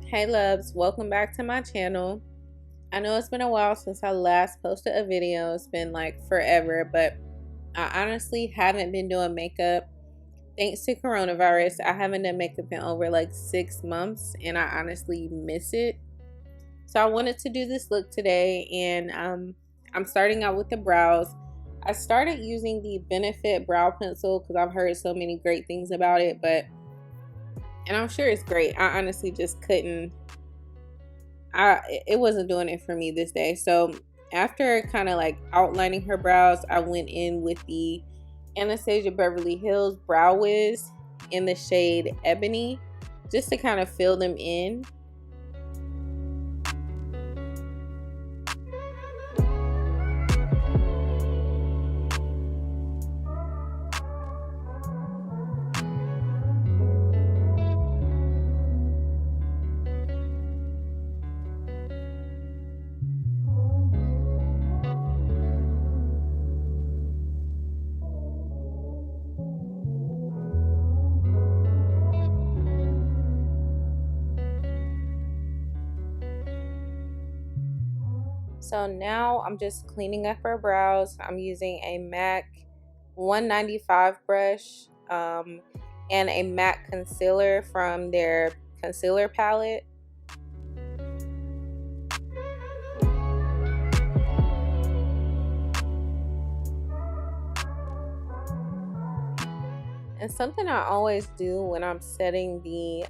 Hey loves, welcome back to my channel. I know it's been a while since I last posted a video. It's been like forever, but I honestly haven't been doing makeup. Thanks to coronavirus, I haven't done makeup in over like 6 months and I honestly miss it. So I wanted to do this look today, and I'm starting out with the brows. I started using the Benefit brow pencil because I've heard so many great things about it, and I'm sure it's great. I honestly just couldn't it wasn't doing it for me this day. So after kind of like outlining her brows, I went in with the Anastasia Beverly Hills Brow Wiz in the shade Ebony, just to kind of fill them in. So now I'm just cleaning up her brows. I'm using a MAC 195 brush and a MAC concealer from their concealer palette. And something I always do when I'm setting the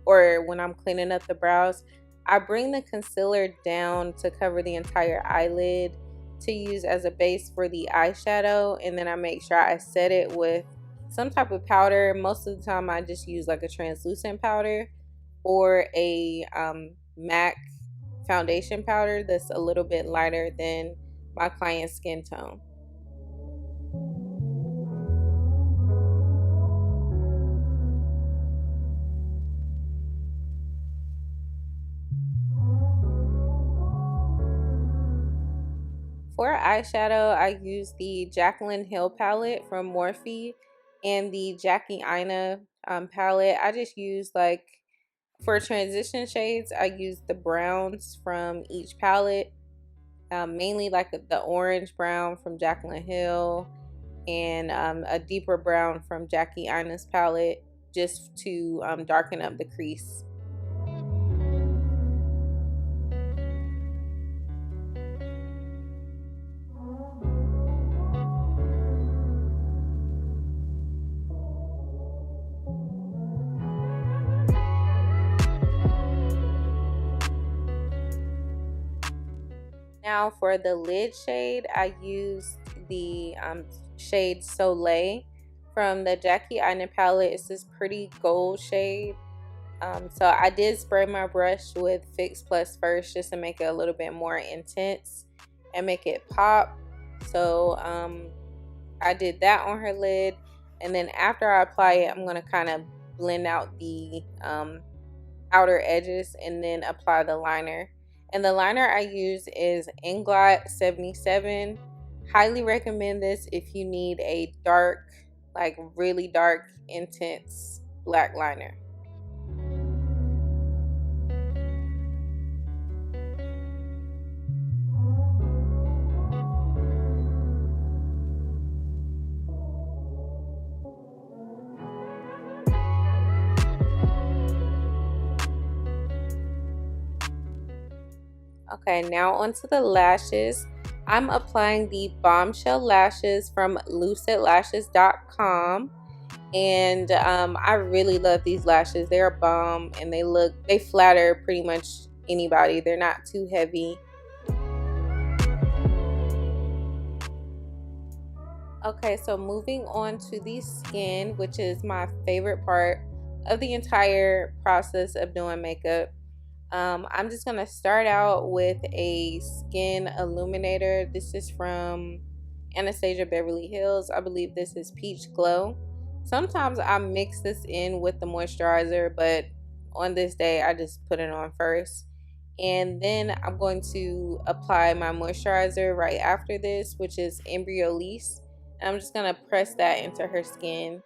or when I'm cleaning up the brows, I bring the concealer down to cover the entire eyelid to use as a base for the eyeshadow, and then I make sure I set it with some type of powder. Most of the time I just use like a translucent powder or a MAC foundation powder that's a little bit lighter than my client's skin tone. For eyeshadow, I use the Jaclyn Hill palette from MUFE and the Aina palette. I just use like, for transition shades, I use the browns from each palette, mainly like the orange brown from Jaclyn Hill and a deeper brown from Ina's palette, just to darken up the crease. Now for the lid shade, I used the shade Soleil from the Aina palette. It's this pretty gold shade. So I did spray my brush with Fix Plus first, just to make it a little bit more intense and make it pop. So I did that on her lid, and then after I apply it, I'm going to kind of blend out the outer edges and then apply the liner. And the liner I use is Inglot 77. Highly recommend this if you need a dark, like really dark, intense black liner. Okay, now onto the lashes. I'm applying the Bombshell lashes from lucidlashes.com, and I really love these lashes. They're a bomb, and they flatter pretty much anybody. They're not too heavy. Okay, so moving on to the skin, which is my favorite part of the entire process of doing makeup. I'm just going to start out with a skin illuminator. This is from Anastasia Beverly Hills. I believe this is Peach Glow. Sometimes I mix this in with the moisturizer, but on this day I just put it on first. And then I'm going to apply my moisturizer right after this, which is Embryolisse. I'm just going to press that into her skin.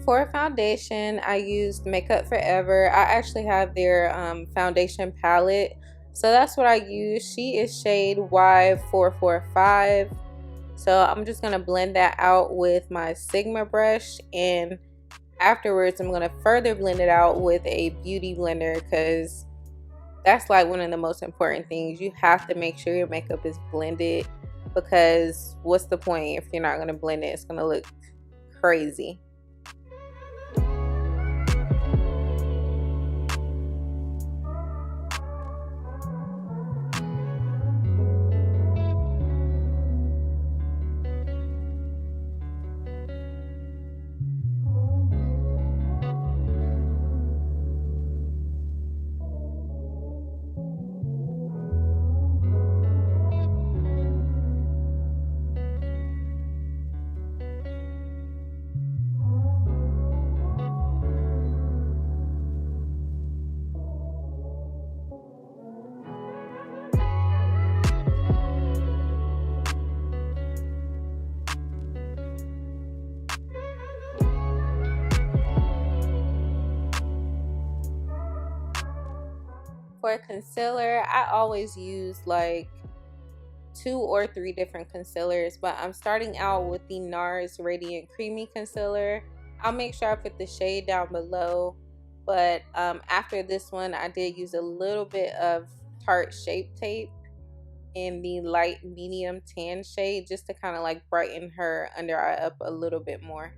For foundation, I used Makeup Forever. I actually have their foundation palette, so that's what I use. She is shade Y445. So I'm just gonna blend that out with my Sigma brush, and afterwards I'm gonna further blend it out with a beauty blender, because that's like one of the most important things. You have to make sure your makeup is blended, because what's the point if you're not gonna blend it? It's gonna look crazy. For concealer, I always use like 2 or 3 different concealers, but I'm starting out with the NARS Radiant Creamy Concealer. I'll make sure I put the shade down below, but after this one I did use a little bit of Tarte Shape Tape in the light medium tan shade, just to kind of like brighten her under eye up a little bit more.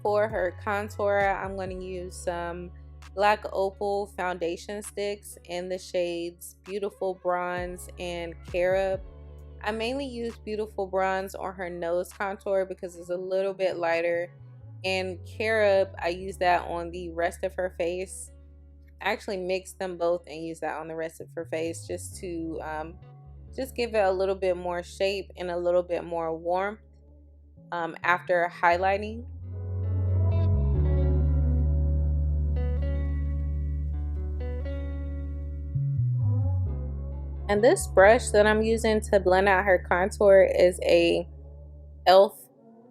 For her contour, I'm going to use some Black Opal foundation sticks in the shades Beautiful Bronze and Carob. I mainly use Beautiful Bronze on her nose contour because it's a little bit lighter, and Carob, I use that on the rest of her face. I actually mix them both and use that on the rest of her face, just to just give it a little bit more shape and a little bit more warmth after highlighting. And this brush that I'm using to blend out her contour is a e.l.f.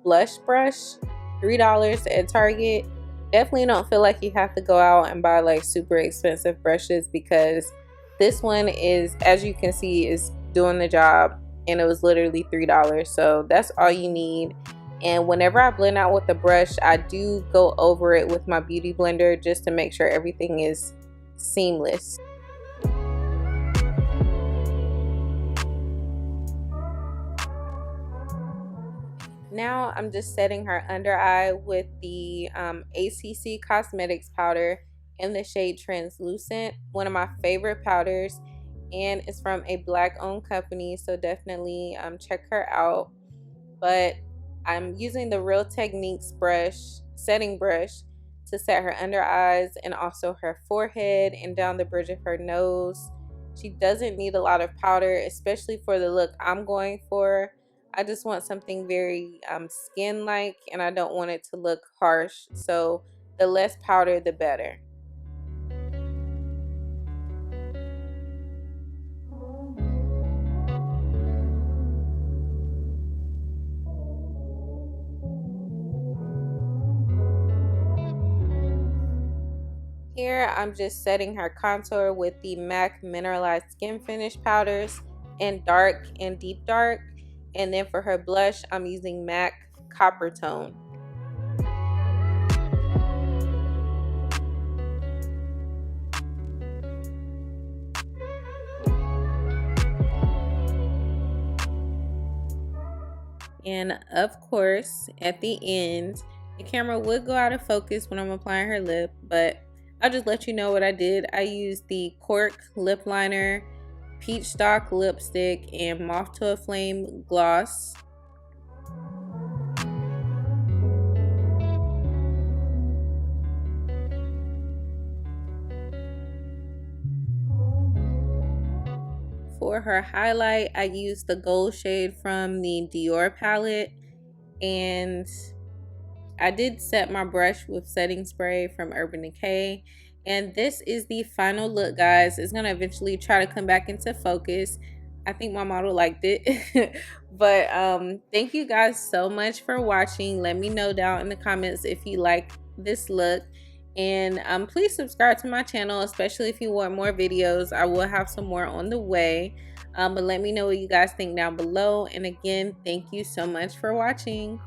blush brush, $3 at Target. Definitely don't feel like you have to go out and buy like super expensive brushes, because this one is, as you can see, is doing the job, and it was literally $3. So that's all you need. And whenever I blend out with the brush, I do go over it with my beauty blender just to make sure everything is seamless. Now I'm just setting her under eye with the ACC Cosmetics powder in the shade Translucent, one of my favorite powders, and it's from a black owned company, so definitely check her out. But I'm using the Real Techniques brush, setting brush, to set her under eyes and also her forehead and down the bridge of her nose. She doesn't need a lot of powder, especially for the look I'm going for. I just want something very skin-like, and I don't want it to look harsh. So the less powder, the better. Here I'm just setting her contour with the MAC Mineralize Skin Finish powders, in dark and deep dark. And then for her blush, I'm using MAC Copper Tone. And of course, at the end, the camera would go out of focus when I'm applying her lip, but I'll just let you know what I did. I used the Cork lip liner, Peachstock lipstick, and Moth To A Flame gloss. For her highlight, I used the gold shade from the Dior palette, and I did set my brush with setting spray from Urban Decay. And this is the final look, guys. It's gonna eventually try to come back into focus. I think my model liked it. But thank you guys so much for watching. Let me know down in the comments if you like this look. And please subscribe to my channel, especially if you want more videos. I will have some more on the way. But let me know what you guys think down below. And again, thank you so much for watching.